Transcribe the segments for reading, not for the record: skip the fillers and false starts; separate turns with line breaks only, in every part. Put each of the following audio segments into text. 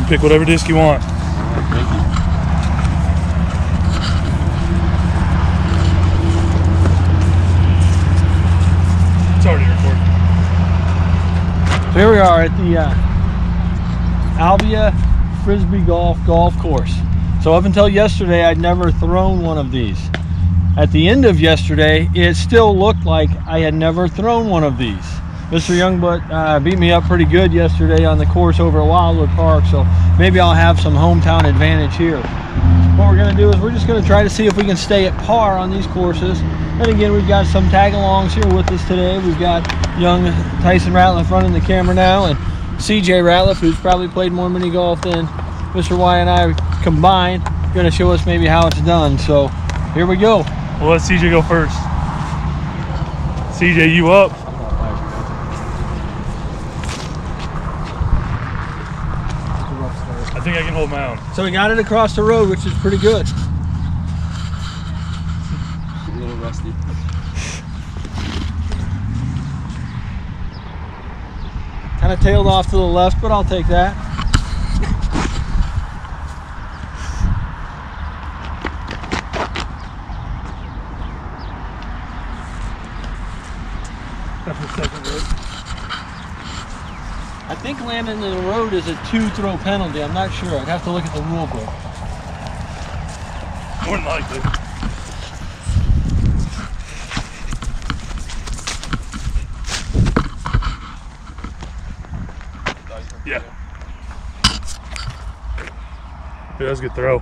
pick whatever disc you want.
All right, thank you.
It's already recording.
So here we are at the Albia Frisbee Golf Course. So up until yesterday, I'd never thrown one of these. At the end of yesterday, it still looked like I had never thrown one of these. Mr. Youngbutt beat me up pretty good yesterday on the course over at Wildwood Park, so maybe I'll have some hometown advantage here. What we're going to do is we're just going to try to see if we can stay at par on these courses. And again, we've got some tag-alongs here with us today. We've got young Tyson Ratliff running the camera now, and CJ Ratliff, who's probably played more mini golf than Mr. Y and I combined, going to show us maybe how it's done. So here we go.
We'll let CJ go first. CJ, you up? I think I can hold my own.
So we got it across the road, which is pretty good.
A little rusty.
Kind of tailed off to the left, but I'll take that.
That's the second road.
I think landing in the road is a 2-throw penalty. I'm not sure. I'd have to look at the rule book.
More than likely. Yeah. Yeah, that was a good throw.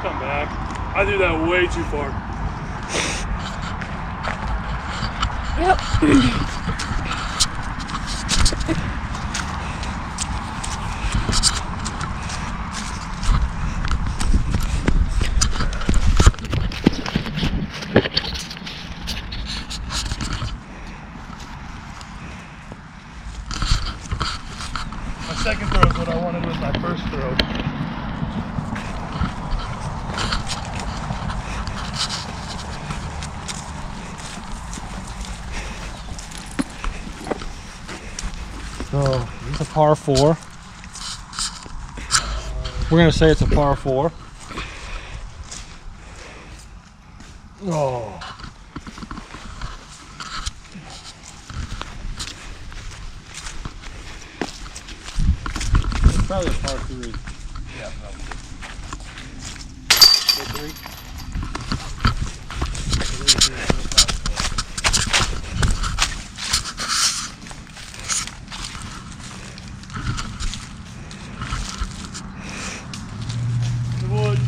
Come back. I threw that way too far.
Yep.
My second throw is what I wanted with my first throw.
So it's a par 4. We're going to say it's a par 4. Oh. It's probably a par 3.
Yeah, probably.
Par 3?
Wood.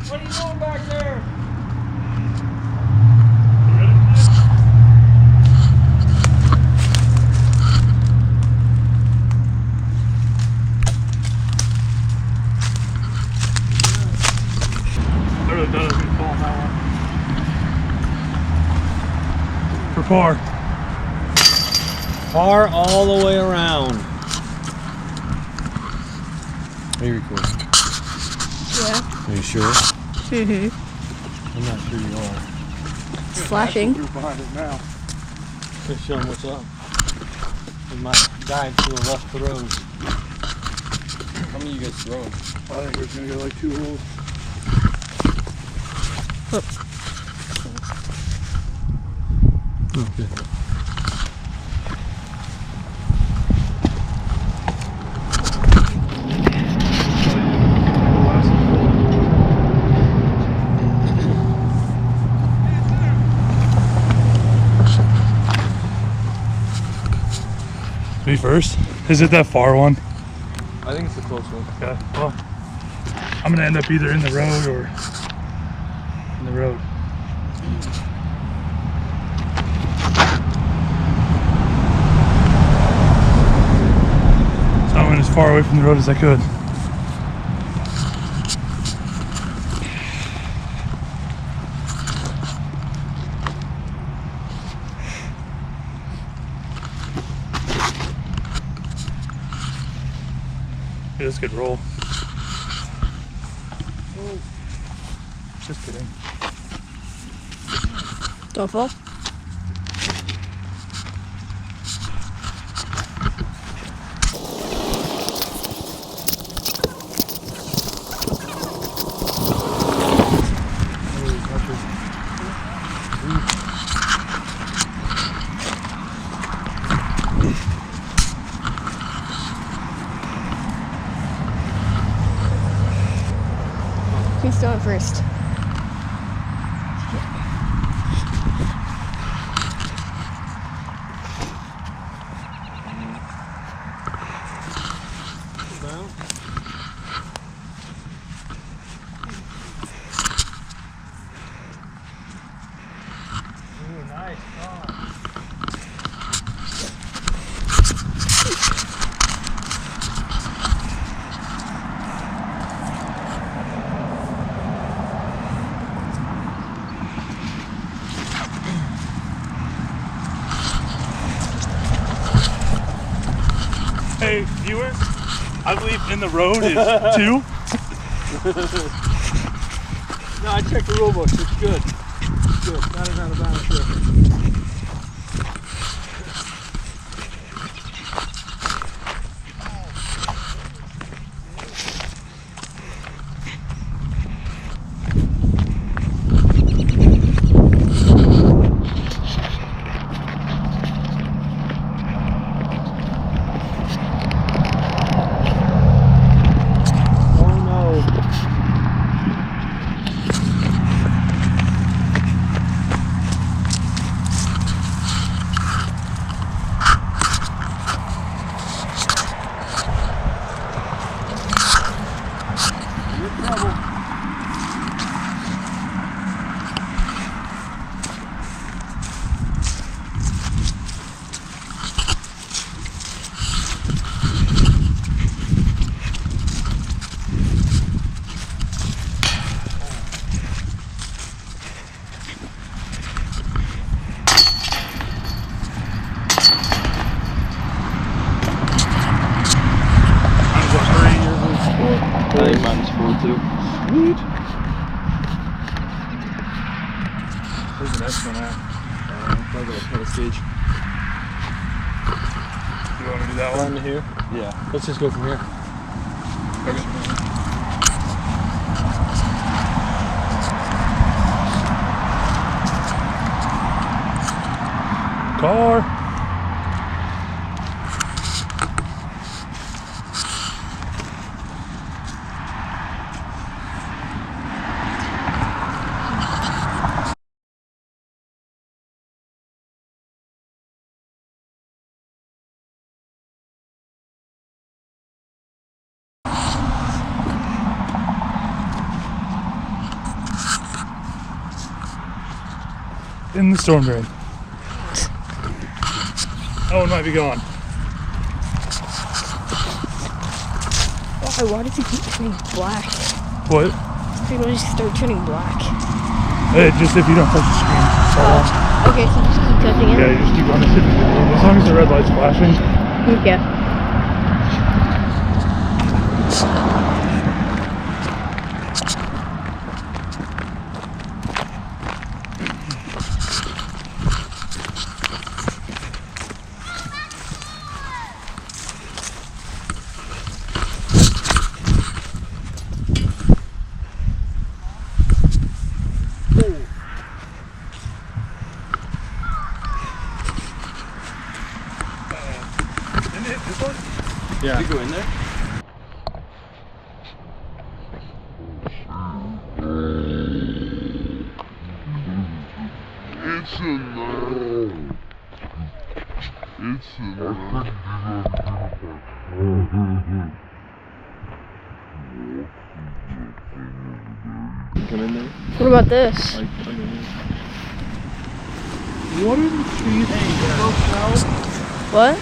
What are you doing back there?
You ready for this? I really thought I was going to fall on that one. For par.
Par all the way around. Are you recording?
Yeah.
Are you sure?
Mm-hmm.
I'm not sure you are.
It's flashing.
Through behind it now.
Just show them what's up. We might guide to the left throws.
How many you guys throwing?
I think we're going to go like 2 holes.
Okay.
Me first? Is it that far one?
I think it's a close one.
Okay, well, I'm gonna end up either in the road or in the road. So I went as far away from the road as I could. Yeah, this could roll. Just kidding.
Don't fall. Who's going first?
Hey, viewers, I believe in the road is 2.
No, I checked the rule book. It's good. It's good. Not an out of bounds here.
I think mine's 4 too.
Sweet. Where's the next one at?
I got a pedal stage.
You want to do that one?
Run to here.
Yeah.
Let's just go from here.
Car. In the storm drain. Oh, it might be gone.
Why does it keep turning black?
What?
People just start turning black.
Just if you don't touch the screen.
Okay, so just keep touching it?
Yeah, you just keep on this. As long as the red light's flashing.
Okay.
Yeah.
Did you go in there?
It's in there. It's in there.
Come in there.
What about this?
What are the trees?
What?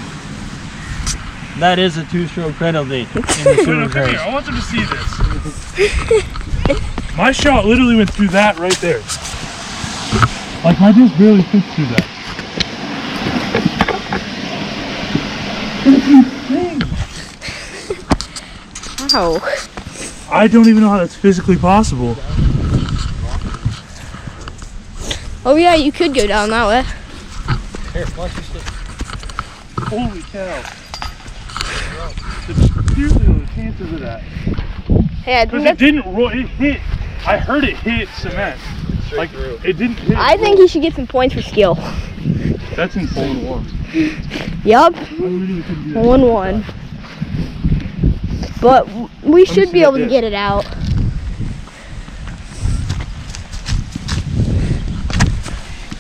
That is a 2-stroke penalty in the
Wait,
sewer
no, come
race.
here. I want them to see this. My shot literally went through that right there. Like my disc barely fits through that. It's insane.
How?
I don't even know how that's physically possible.
Oh yeah, you could go down that way.
Here, watch your stick.
Holy cow. Seriously, the chances of that.
Hey, I
Because
think
it didn't roll, it hit. I heard it hit cement.
Straight
Like,
through.
it didn't hit.
I think he should get some points for skill.
That's insane.
Yup,
I literally couldn't do that.
1-1. But we should
see
be
that
able to
dip.
get it out.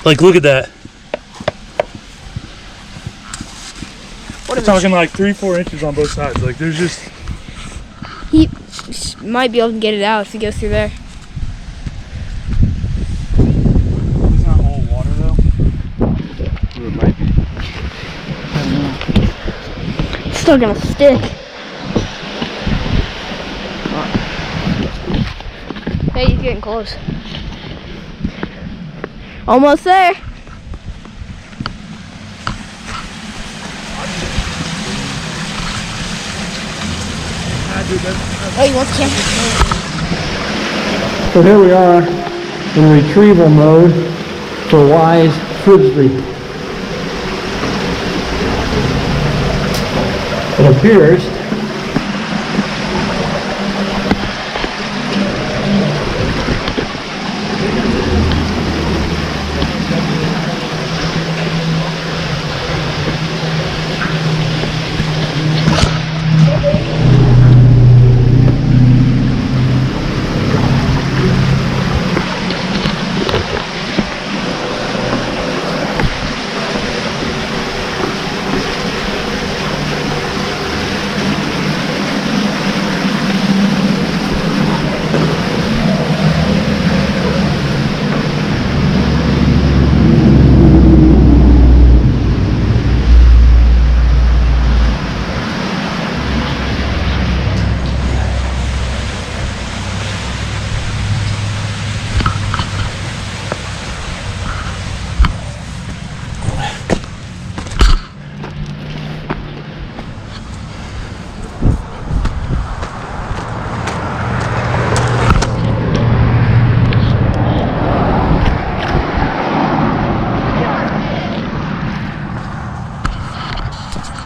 Like, look at that.
What
We're talking like 3-4 inches on both sides. Like, there's just.
He might be able to get it out if he goes through there.
It's not all water though.
It might be.
It's still gonna stick. Hey, he's getting close. Almost there. Oh, he wants camera.
So here we are in retrieval mode for Wise Frisbee. It appears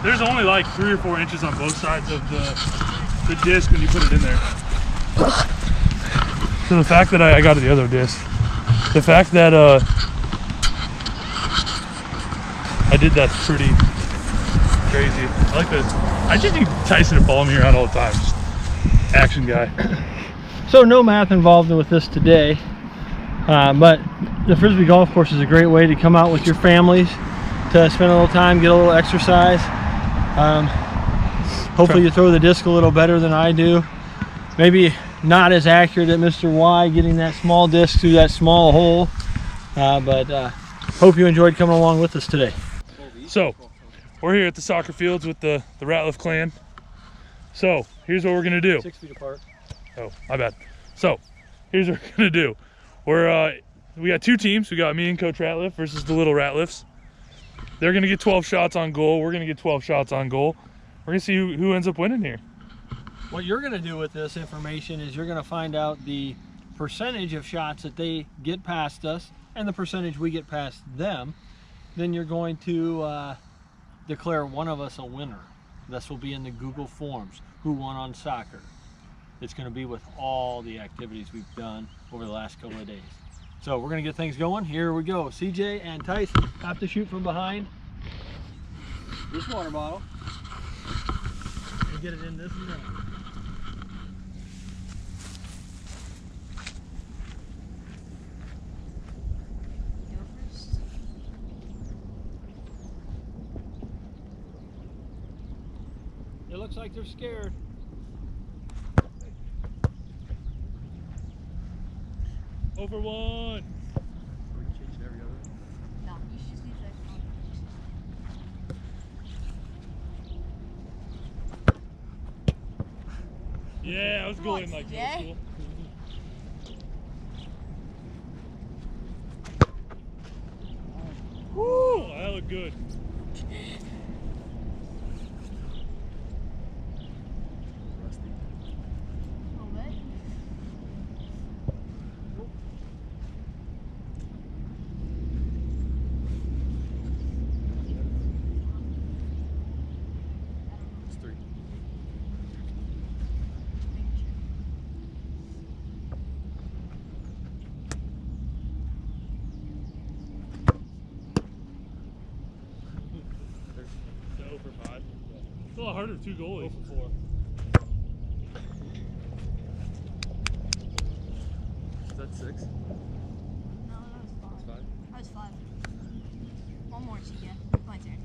There's only like 3 or 4 inches on both sides of the disc when you put it in there. So the fact that I got the other disc, the fact that I did that's pretty crazy. I like this. I just need Tyson to follow me around all the time. Just action guy.
so. No math involved with this today, but the Frisbee golf course is a great way to come out with your families to spend a little time, get a little exercise. Hopefully you throw the disc a little better than I do. Maybe not as accurate at Mr. Y getting that small disc through that small hole, but hope you enjoyed coming along with us today.
So we're here at the soccer fields with the Ratliff clan. So here's what we're gonna do.
6 feet apart.
Oh, my bad. So here's what we're gonna do. We got 2 teams. We got me and Coach Ratliff versus the little Ratliffs. They're gonna get 12 shots on goal. We're gonna get 12 shots on goal. We're gonna see who ends up winning here.
What you're going to do with this information is you're going to find out the percentage of shots that they get past us and the percentage we get past them. Then you're going to declare one of us a winner. This will be in the Google Forms, who won on soccer. It's going to be with all the activities we've done over the last couple of days. So we're going to get things going. Here we go. CJ and Tyson have to shoot from behind this water bottle and get it in this net. It looks like they're scared.
Over one. Yeah, I was going like middle school. Woo, that looked good. It's a lot harder with two goalies.
4 for 4.
Is that 6?
No, that was 5.
That's 5?
That was 5. One more, CJ. My turn.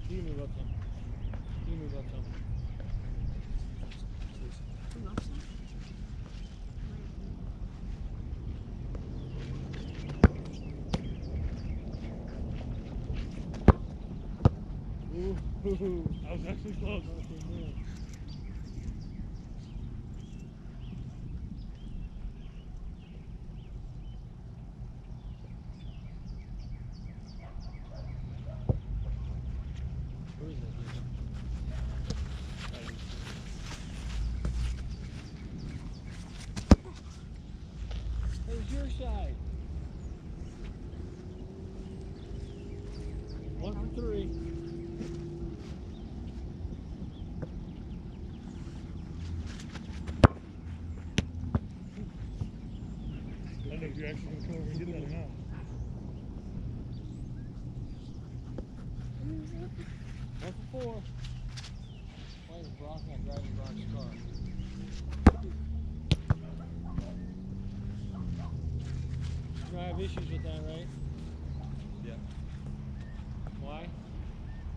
You move up some. You move up some. Ooh.
I was actually close.
Where is that? There's your side. 1 for 3.
I don't know if you're actually going to come over and get that or not.
1 for 4. Why is Brock not driving Brock's car? You're gonna have issues with that, right?
Yeah.
Why?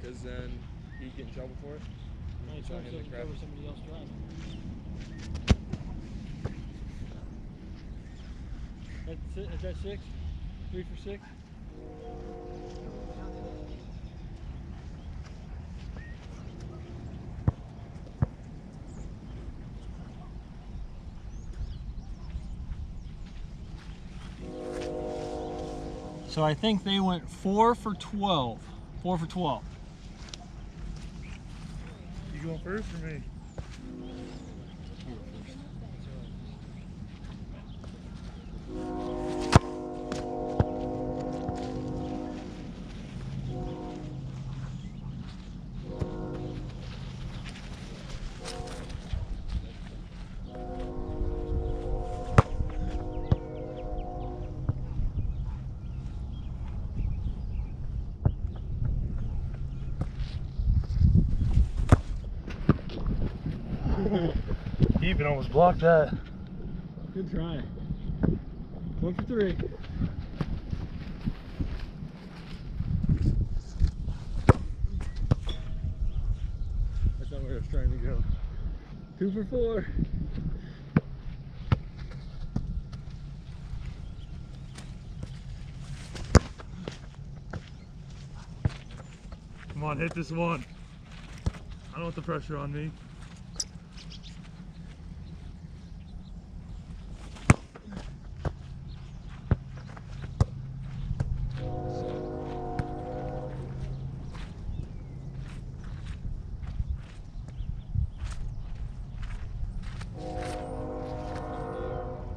Because then he'd get in trouble for it.
My
Tell
truck
him to
doesn't
grab
cover
it.
somebody else driving. Is that 6? 3 for 6? So I think they went 4 for 12. 4 for 12.
You going first or me? He even almost blocked that.
Good try. 1 for 3. That's not where I was trying to go. 2 for 4.
Come on, hit this one. I don't want the pressure on me.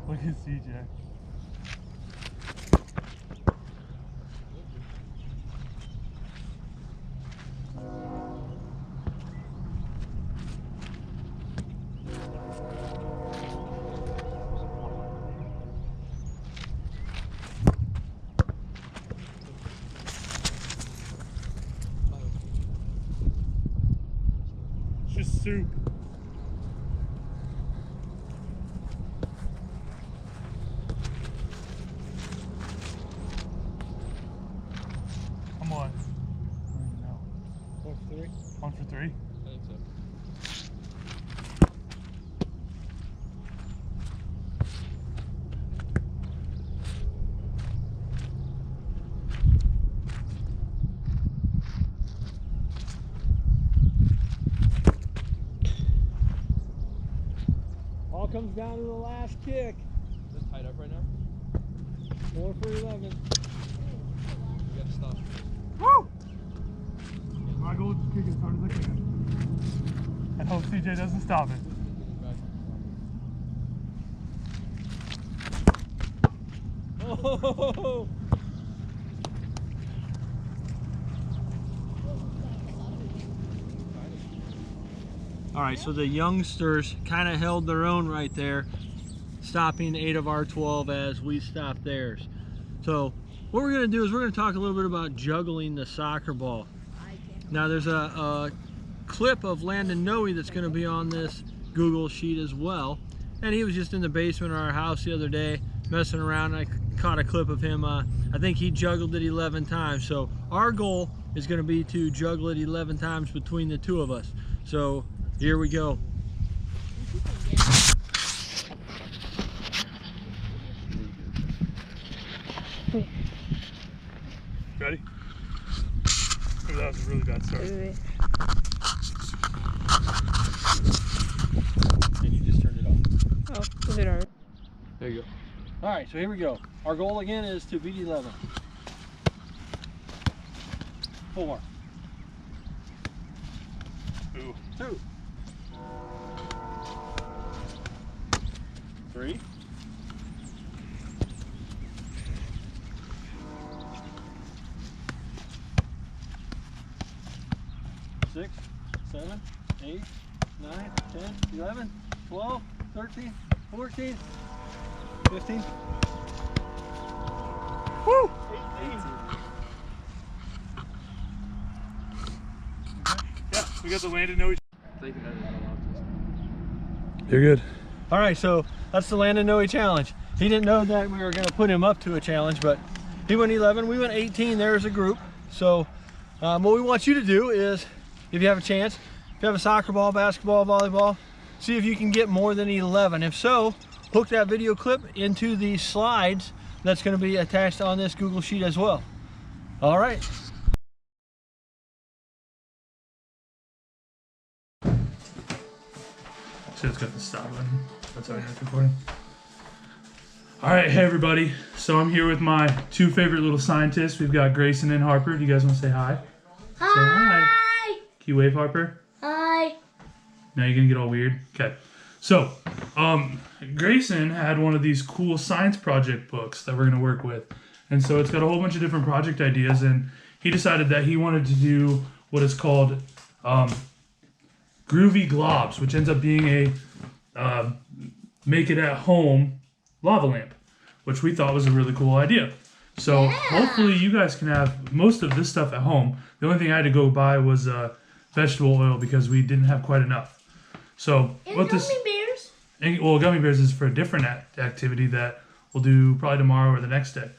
Look at CJ. It's just soup. Come on. No.
1 for 3.
1 for 3.
I think so.
All comes down to the last kick.
Is it tied up right now?
4 for 11.
We gotta stop.
Woo! My goal is to kick as hard as I can. And hope CJ doesn't stop it.
Oh! All right, so the youngsters kind of held their own right there. stopping 8 of our 12 as we stop theirs. So what we're going to do is we're going to talk a little bit about juggling the soccer ball. Now there's a clip of Landon Noe that's going to be on this Google sheet as well, and he was just in the basement of our house the other day messing around, and I caught a clip of him. I think he juggled it 11 times. So our goal is going to be to juggle it 11 times between the two of us. So here we go.
Ready? Oh, that was a really bad start.
And you just turned it off.
Oh, put it on.
There you go. All right, so here we go. Our goal again is to beat 11. 4.
Ooh.
2. 3. 6, 7, 8, 9, 10, 11, 12, 13, 14, 15. Woo! 18.
Yeah, we got the Landon Noe.
Thinking that is allowed to.
You're good.
All right, so that's the Landon Noe challenge. He didn't know that we were going to put him up to a challenge, but he went 11, we went 18 there as a group. So what we want you to do is, if you have a chance, if you have a soccer ball, basketball, volleyball, see if you can get more than 11. If so, hook that video clip into the slides that's going to be attached on this Google sheet as well. All right.
So it's got the stop button. That's how it's recording. All right, hey everybody. So I'm here with my two favorite little scientists. We've got Grayson and Harper. Do you guys want to say hi?
Hi.
Say hi. Can you wave, Harper?
Hi.
Now you're gonna get all weird. Okay. So, Grayson had one of these cool science project books that we're gonna work with, and so it's got a whole bunch of different project ideas. And he decided that he wanted to do what is called Groovy Globs, which ends up being a make it at home lava lamp, which we thought was a really cool idea. So hopefully you guys can have most of this stuff at home. The only thing I had to go buy was vegetable oil because we didn't have quite enough. So what this
Gummy bears.
well, gummy bears is for a different activity that we'll do probably tomorrow or the next day.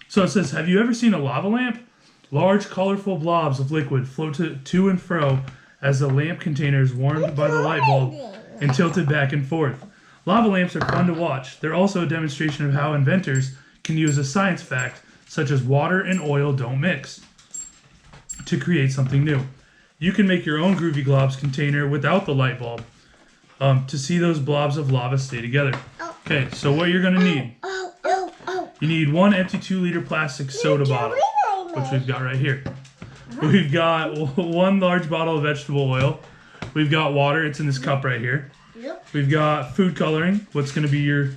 So it says, have you ever seen a lava lamp? Large colorful blobs of liquid float to and fro as the lamp container is warmed by the light bulb and tilted back and forth. Lava lamps are fun to watch. They're also a demonstration of how inventors can use a science fact, such as water and oil don't mix, to create something new. You can make your own Groovy Globs container without the light bulb to see those blobs of lava stay together. Okay, so what you're going to need, you need one empty 2-liter plastic soda bottle, which we've got right here. We've got one large bottle of vegetable oil. We've got water, it's in this cup right here.
Yep.
We've got food coloring, what's going to be your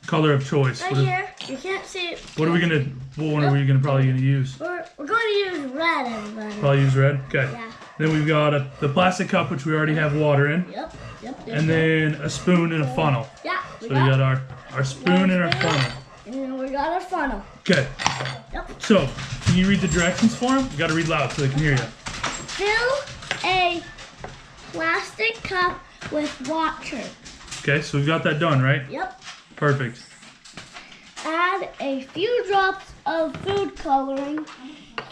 color of choice.
Right here. You can't see it.
What one are we probably going to use?
We're going to use red, everybody.
Probably use red? Okay.
Yeah.
Then we've got the plastic cup, which we already have water in.
Yep.
And then a spoon and a funnel.
Yeah.
So we got our spoon and our funnel.
And then we got our funnel.
Okay.
Yep.
So, can you read the directions for them? You got to read loud so they can hear you.
Fill a plastic cup with water.
Okay, so we've got that done, right?
Yep.
Perfect.
Add a few drops of food coloring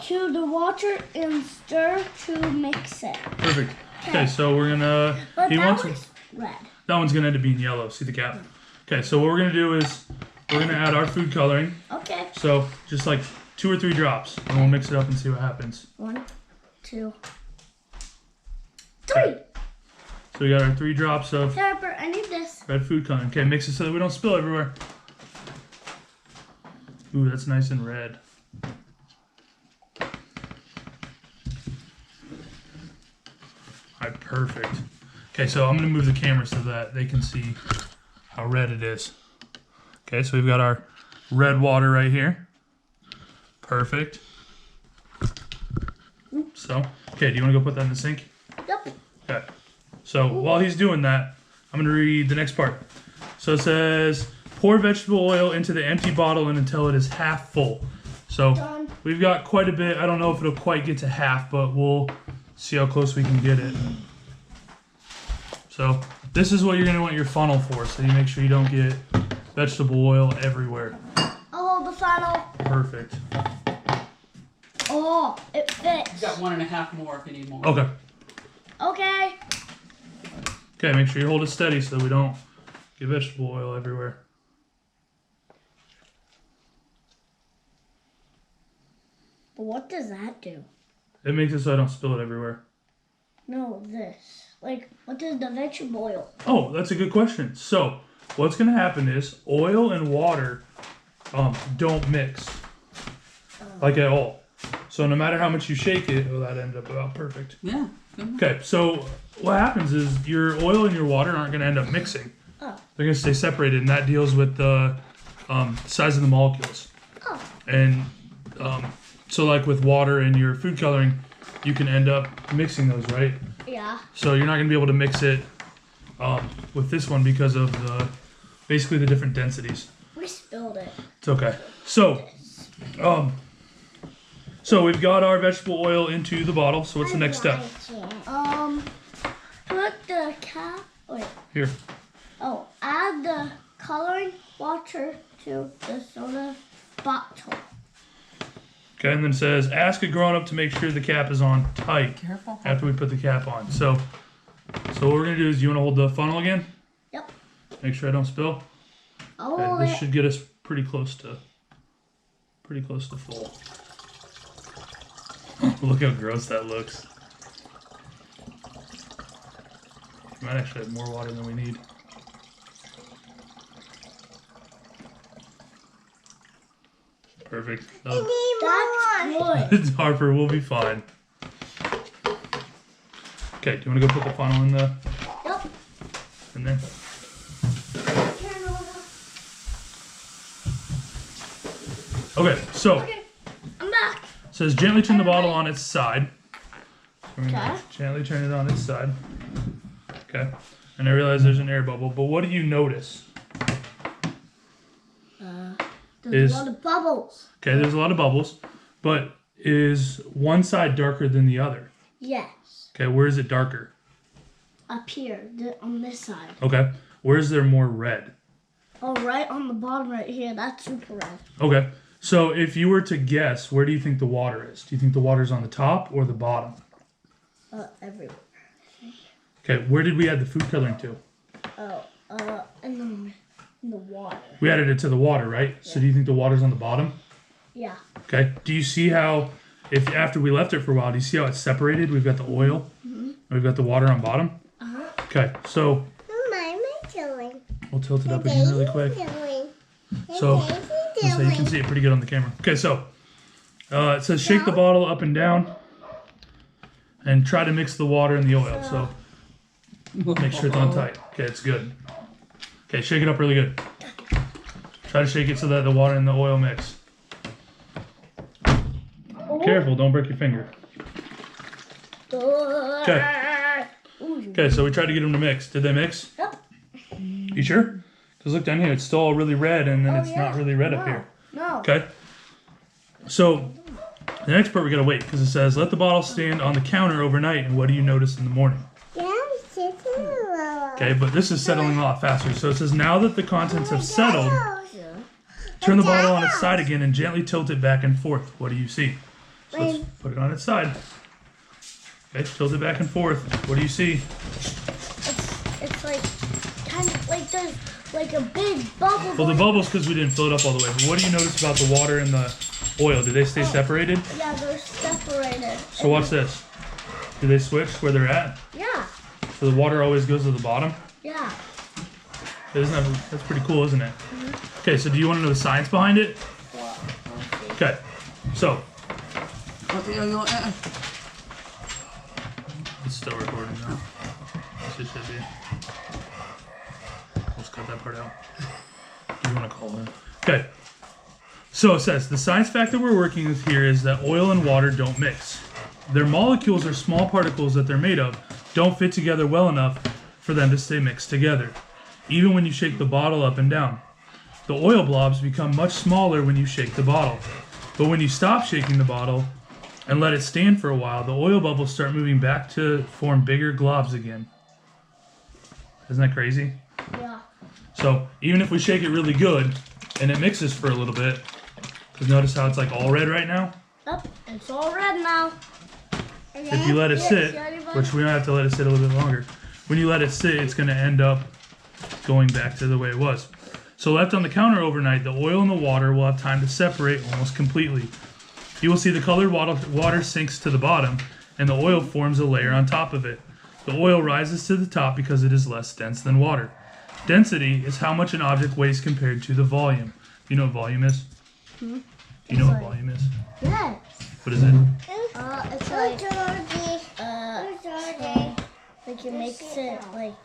to the water and stir to mix it.
Perfect. Okay, so we're gonna.
But
He
that
wants
one's red.
that one's gonna end up being yellow. See the cap? Okay, so what we're gonna do is we're gonna add our food coloring.
Okay.
So just like 2 or 3 drops, and we'll mix it up and see what happens.
1, 2, 3.
Okay. So we got our 3 drops of
Harper, I need this.
red food coloring. Okay, mix it so that we don't spill everywhere. Ooh, that's nice and red. Alright, perfect. Okay, so I'm gonna move the camera so that they can see how red it is. Okay, so we've got our red water right here. Perfect. So, okay, do you want to go put that in the sink?
Yep.
Okay. So while he's doing that, I'm going to read the next part. So it says pour vegetable oil into the empty bottle and until it is half full. So
Done.
we've got quite a bit. I don't know if it'll quite get to half, but we'll see how close we can get it. So this is what you're gonna want your funnel for, so you make sure you don't get vegetable oil everywhere.
I'll hold the funnel.
Perfect.
Oh, it fits.
You got 1.5 more if you need more.
Okay.
Okay.
Okay, make sure you hold it steady so we don't get vegetable oil everywhere.
But what does that do?
It makes it so I don't spill it everywhere.
No, this. Like, what does the vegetable oil?
Oh, that's a good question. So, what's going to happen is oil and water don't mix, like at all. So no matter how much you shake it, oh, that ended up about perfect.
Yeah. Good.
Okay, so what happens is your oil and your water aren't going to end up mixing.
Oh.
They're going to stay separated, and that deals with the size of the molecules.
Oh.
And so like with water and your food coloring, you can end up mixing those, right?
Yeah.
So you're not going to be able to mix it with this one because of basically the different densities.
We spilled it.
It's okay. So, so we've got our vegetable oil into the bottle. So what's the next step?
Put the cap. Wait.
Here.
Oh, add the coloring water to the soda bottle.
Okay, and then it says, ask a grown-up to make sure the cap is on tight
Careful.
after we put the cap on. So what we're gonna do is, you want to hold the funnel again?
Yep.
Make sure I don't spill.
I'll
Okay,
hold
this
it.
should get us pretty close to full. Look how gross that looks. We might actually have more water than we need. Perfect. Oh,
That's good.
Harper, we'll be fine. Okay, do you want to go put the funnel in there?
Yep.
In there? Okay, so
Okay, I'm back.
it says gently turn the bottle on its side. So we're gonna
Okay.
gently turn it on its side. Okay. And I realize there's an air bubble, but what do you notice?
There's
Is-
a lot of bubbles.
Okay, there's a lot of bubbles, but is one side darker than the other?
Yes.
Okay, where is it darker?
Up here, on this side.
Okay, where is there more red?
Oh, right on the bottom right here. That's super red.
Okay, so if you were to guess, where do you think the water is? Do you think the water's on the top or the bottom?
Everywhere.
Okay, where did we add the food coloring to?
Oh, in the water.
We added it to the water, right? So do you think the water's on the bottom?
Yeah.
Okay, do you see how, if after we left it for a while, do you see how it's separated? We've got the oil, and we've got the water on bottom. Okay, so we'll tilt it up again really quick. So you can see it pretty good on the camera. Okay, so it says shake the bottle up and down and try to mix the water and the oil. So make sure it's on tight. Okay, it's good. Okay, shake it up really good. Try to shake it so that the water and the oil mix. Careful, don't break your finger. Okay. Okay, so we tried to get them to mix. Did they mix?
Yep.
You sure? Because look down here, it's still all really red, and then it's not really red up here.
No.
Okay. So the next part we gotta wait because it says let the bottle stand on the counter overnight, and what do you notice in the morning? Okay, but this is settling a lot faster. So it says now that the contents have settled, turn the bottle on its side again and gently tilt it back and forth. What do you see? So let's put it on its side. Okay, tilt it back and forth. What do you see?
It's like kind of like there's like a big bubble.
Well, the bubbles because we didn't fill it up all the way. But what do you notice about the water and the oil? Do they stay separated?
Yeah, they're separated.
So watch this. Do they switch where they're at?
Yeah.
So the water always goes to the bottom?
Yeah.
That's pretty cool, isn't it? Okay, so do you want to know the science behind it? Okay, so it's still recording now. Yes, it should be. Let's cut that part out. Do you want to call it? Okay. So it says the science fact that we're working with here is that oil and water don't mix. Their molecules are small particles that they're made of don't fit together well enough for them to stay mixed together. even when you shake the bottle up and down. The oil blobs become much smaller when you shake the bottle. But when you stop shaking the bottle and let it stand for a while, the oil bubbles start moving back to form bigger globs again. Isn't that crazy?
Yeah.
So even if we shake it really good and it mixes for a little bit, because notice how it's like all red right now?
Up, it's all red now.
If you let it sit, which we don't have to let it sit a little bit longer, when you let it sit, it's going to end up going back to the way it was. So left on the counter overnight, the oil and the water will have time to separate almost completely. You will see the colored water sinks to the bottom, and the oil forms a layer on top of it. The oil rises to the top because it is less dense than water. Density is how much an object weighs compared to the volume. Do you know what volume is? Do you know what volume is?
Yes.
What is it?
It's like, like it makes it like